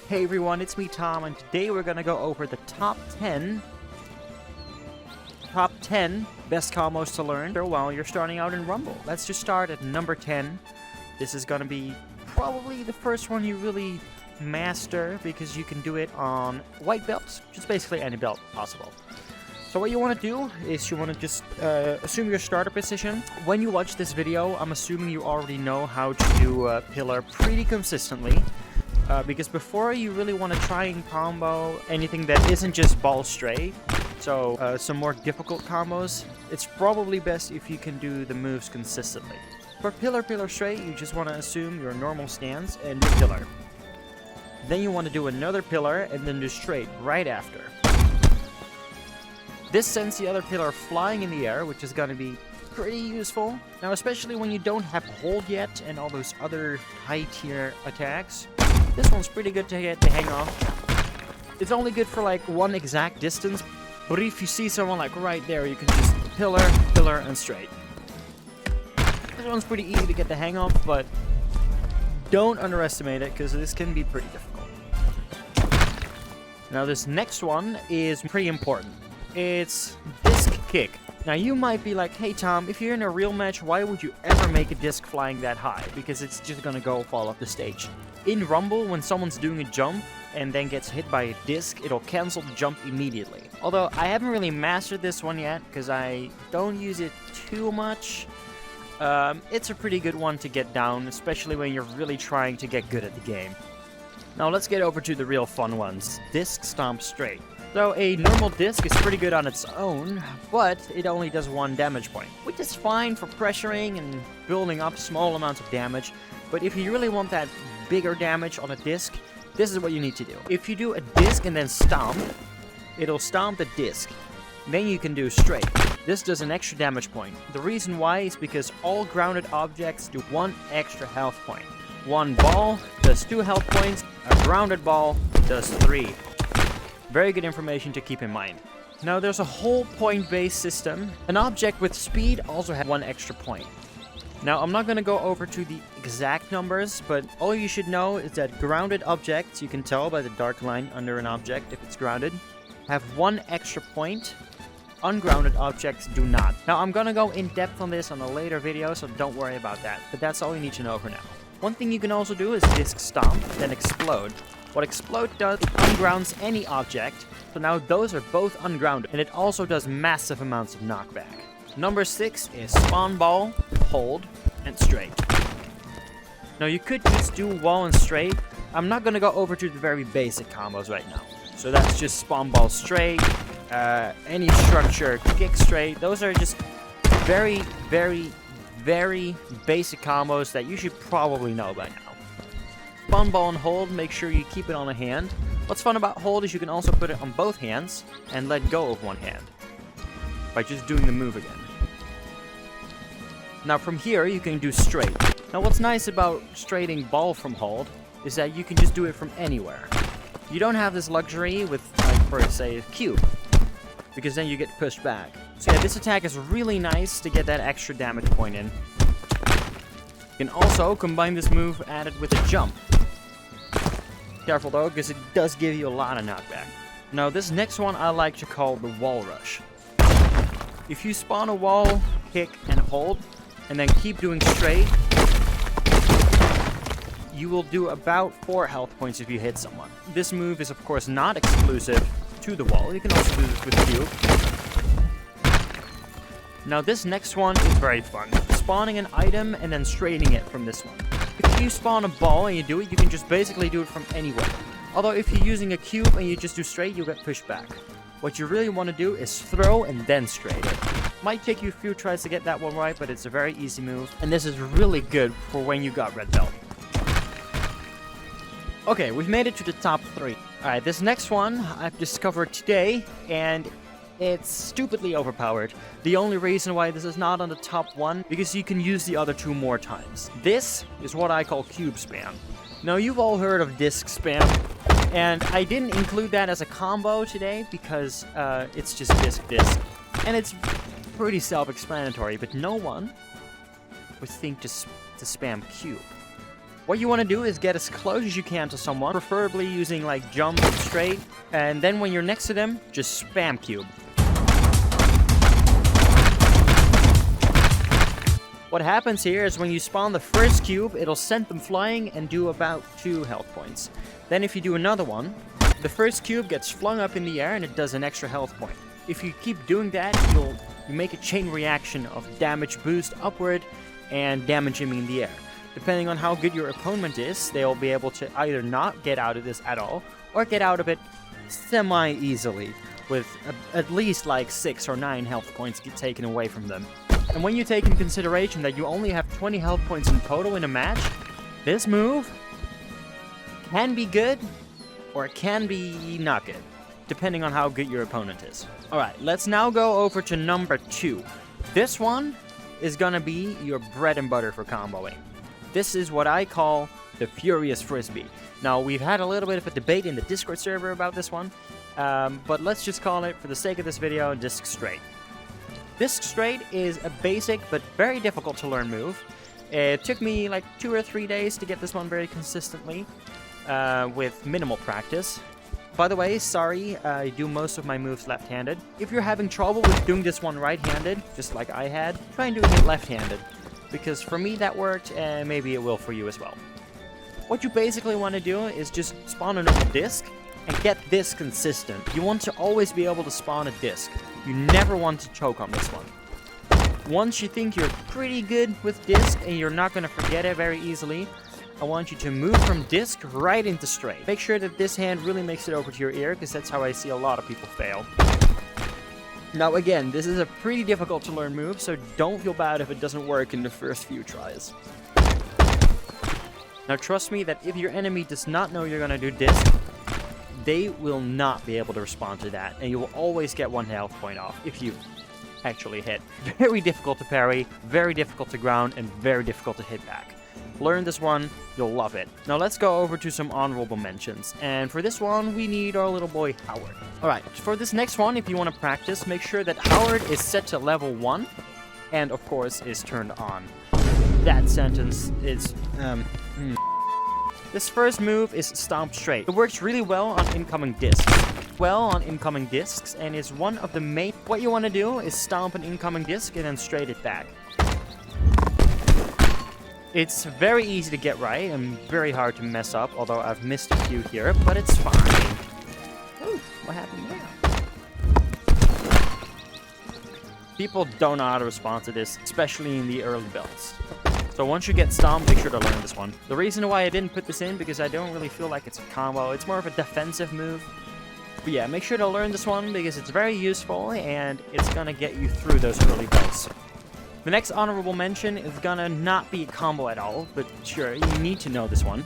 Hey everyone, it's me Tom, and today we're gonna go over the top 10 best combos to learn while you're starting out in Rumble. Let's just start at number 10. This is gonna be probably the first one you really master because you can do it on white belts, just basically any belt possible. So what you want to do is you want to just assume your starter position. When you watch this video, I'm assuming you already know how to do a pillar pretty consistently. Because before you really want to try and combo anything that isn't just ball straight, so some more difficult combos, it's probably best if you can do the moves consistently. For pillar straight, you just want to assume your normal stance and do pillar. Then you want to do another pillar and then do straight right after. This sends the other pillar flying in the air, which is going to be pretty useful. Now, especially when you don't have hold yet and all those other high tier attacks. This one's pretty good to get the hang of. It's only good for like one exact distance, but if you see someone like right there, you can just pillar, and straight. This one's pretty easy to get the hang of, but don't underestimate it because this can be pretty difficult. Now this next one is pretty important. It's disc kick. Now you might be like, hey Tom, if you're in a real match, why would you ever make a disc flying that high? Because it's just gonna go fall off the stage. In Rumble, when someone's doing a jump and then gets hit by a disc, it'll cancel the jump immediately. Although I haven't really mastered this one yet because I don't use it too much. It's a pretty good one to get down, especially when you're really trying to get good at the game. Now let's get over to the real fun ones. Disc stomp straight. So a normal disc is pretty good on its own, but it only does 1 damage point, which is fine for pressuring and building up small amounts of damage. But if you really want that bigger damage on a disc, this is what you need to do. If you do a disc and then stomp, it'll stomp the disc. Then you can do straight. This does an extra damage point. The reason why is because all grounded objects do 1 extra health point. 1 ball does 2 health points, a grounded ball does 3. Very good information to keep in mind. Now there's a whole point-based system. An object with speed also has 1 extra point. Now I'm not going to go over to the exact numbers, but all you should know is that grounded objects, you can tell by the dark line under an object if it's grounded, have 1 extra point. Ungrounded objects do not. Now I'm going to go in depth on this on a later video, so don't worry about that. But that's all you need to know for now. One thing you can also do is disc stomp, then explode. What explode does, it ungrounds any object, so now those are both ungrounded, and it also does massive amounts of knockback. Number 6 is spawn ball, hold, and straight. Now you could just do wall and straight. I'm not going to go over to the very basic combos right now. So that's just spawn ball straight, any structure, kick straight. Those are just very basic combos that you should probably know by now. Spawn ball and hold, make sure you keep it on a hand. What's fun about hold is you can also put it on both hands and let go of one hand by just doing the move again. Now from here you can do straight. Now what's nice about straighting ball from hold is that you can just do it from anywhere. You don't have this luxury with, like, for say, a cube, because then you get pushed back. So yeah, this attack is really nice to get that extra damage point in. You can also combine this move added with a jump. Careful though, because it does give you a lot of knockback. Now this next one I like to call the wall rush. If you spawn a wall, kick, and hold, and then keep doing straight, you will do about 4 health points if you hit someone. This move is of course not exclusive to the wall. You can also do this with cube. Now this next one is very fun. Spawning an item and then straightening it from this one. If you spawn a ball and you do it, you can just basically do it from anywhere. Although if you're using a cube and you just do straight, you'll get pushed back. What you really want to do is throw and then straight it. Might take you a few tries to get that one right, but it's a very easy move. And this is really good for when you got red belt. Okay, we've made it to the top 3. Alright, this next one I've discovered today, and it's stupidly overpowered. The only reason why this is not on the top 1, because you can use the other 2 more times. This is what I call Cubespam. Now, you've all heard of disc spam, and I didn't include that as a combo today because it's just disc, and it's pretty self-explanatory, but no one would think to spam cube. What you want to do is get as close as you can to someone, preferably using like jump and straight, and then when you're next to them, just spam cube. What happens here is when you spawn the first cube, it'll send them flying and do about 2 health points. Then if you do another one, the first cube gets flung up in the air and it does an extra health point. If you keep doing that, you make a chain reaction of damage boost upward and damage him in the air. Depending on how good your opponent is, they'll be able to either not get out of this at all, or get out of it semi-easily, with at least like 6 or 9 health points get taken away from them. And when you take in consideration that you only have 20 health points in total in a match, this move can be good, or it can be not good, depending on how good your opponent is. Alright, let's now go over to number 2. This one is gonna be your bread and butter for comboing. This is what I call the Furious Frisbee. Now, we've had a little bit of a debate in the Discord server about this one, but let's just call it, for the sake of this video, Disc Straight. Disc Straight is a basic but very difficult to learn move. It took me like 2 or 3 days to get this one very consistently, with minimal practice. By the way, sorry, I do most of my moves left-handed. If you're having trouble with doing this one right-handed, just like I had, try and do it left-handed. Because for me that worked, and maybe it will for you as well. What you basically want to do is just spawn a normal disc, and get this consistent. You want to always be able to spawn a disc. You never want to choke on this one. Once you think you're pretty good with disc, and you're not going to forget it very easily, I want you to move from disc right into straight. Make sure that this hand really makes it over to your ear, because that's how I see a lot of people fail. Now again, this is a pretty difficult to learn move, so don't feel bad if it doesn't work in the first few tries. Now trust me that if your enemy does not know you're gonna do disc, they will not be able to respond to that, and you will always get 1 health point off if you actually hit. Very difficult to parry, very difficult to ground, and very difficult to hit back. Learn this one, you'll love it. Now let's go over to some honorable mentions. And for this one, we need our little boy Howard. Alright, for this next one, if you want to practice, make sure that Howard is set to level 1. And of course, is turned on. That sentence is, This first move is Stomp Straight. It works really well on incoming discs. And is one of the main... What you want to do is stomp an incoming disc and then straight it back. It's very easy to get right and very hard to mess up, although I've missed a few here, but it's fine. Ooh, what happened there? People don't know how to respond to this, especially in the early builds. So once you get stomped, make sure to learn this one. The reason why I didn't put this in, because I don't really feel like it's a combo. It's more of a defensive move. But yeah, make sure to learn this one, because it's very useful, and it's gonna get you through those early builds. The next honorable mention is gonna not be a combo at all, but sure, you need to know this one.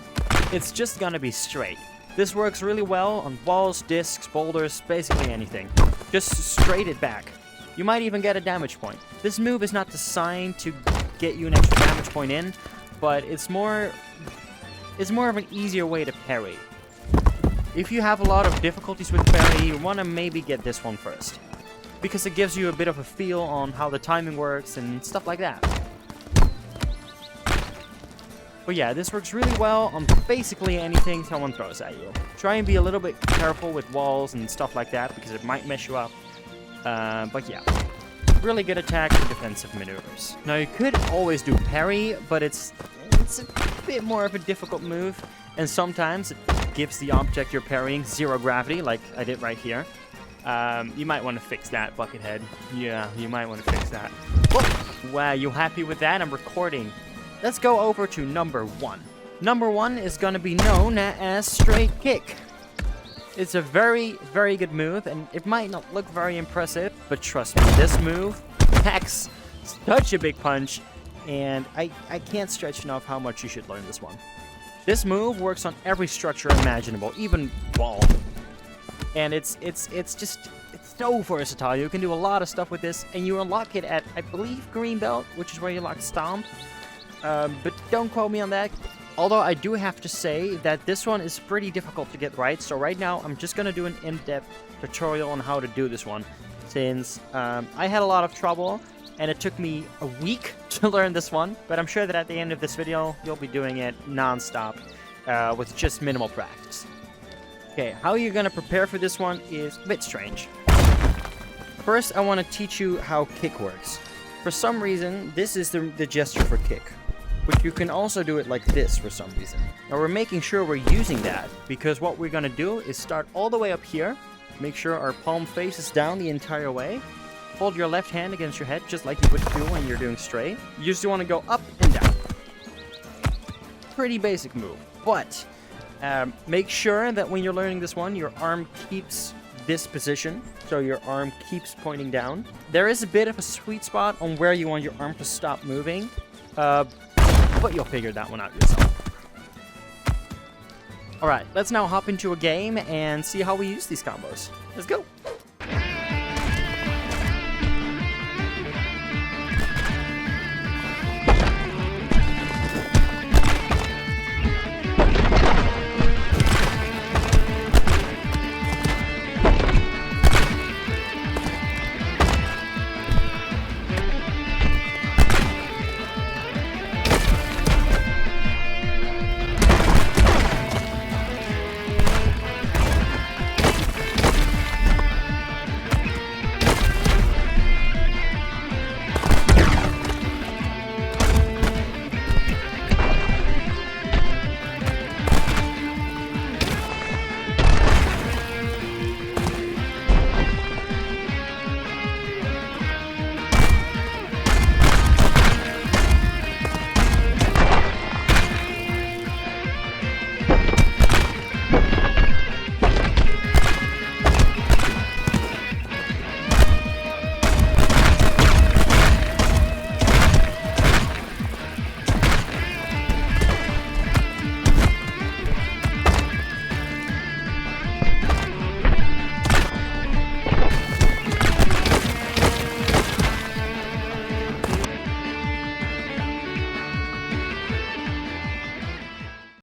It's just gonna be straight. This works really well on walls, discs, boulders, basically anything. Just straight it back. You might even get a damage point. This move is not designed to get you an extra damage point in, but it's more of an easier way to parry. If you have a lot of difficulties with parry, you wanna maybe get this one first, because it gives you a bit of a feel on how the timing works and stuff like that. But yeah, this works really well on basically anything someone throws at you. Try and be a little bit careful with walls and stuff like that, because it might mess you up. But yeah, really good attack for defensive maneuvers. Now you could always do parry, but it's a bit more of a difficult move, and sometimes it gives the object you're parrying 0 gravity, like I did right here. You might want to fix that, Buckethead. Yeah, you might want to fix that. Whoa. Wow, you happy with that? I'm recording. Let's go over to number 1. Number 1 is going to be known as Straight Kick. It's a very, very good move, and it might not look very impressive, but trust me, this move packs such a big punch, and I can't stretch enough how much you should learn this one. This move works on every structure imaginable, even wall. And it's so versatile. You can do a lot of stuff with this, and you unlock it at, I believe, green belt, which is where you unlock Stomp. But don't quote me on that. Although I do have to say that this one is pretty difficult to get right. So right now, I'm just going to do an in-depth tutorial on how to do this one, since I had a lot of trouble, and it took me a week to learn this one, but I'm sure that at the end of this video, you'll be doing it non-stop with just minimal practice. Okay, how you're gonna prepare for this one is a bit strange. First, I want to teach you how kick works. For some reason, this is the gesture for kick, but you can also do it like this for some reason. Now we're making sure we're using that, because what we're gonna do is start all the way up here, make sure our palm faces down the entire way, hold your left hand against your head just like you would do when you're doing straight. You just want to go up and down. Pretty basic move, but make sure that when you're learning this one, your arm keeps this position, so your arm keeps pointing down. There is a bit of a sweet spot on where you want your arm to stop moving, but you'll figure that one out yourself. Alright, let's now hop into a game and see how we use these combos. Let's go!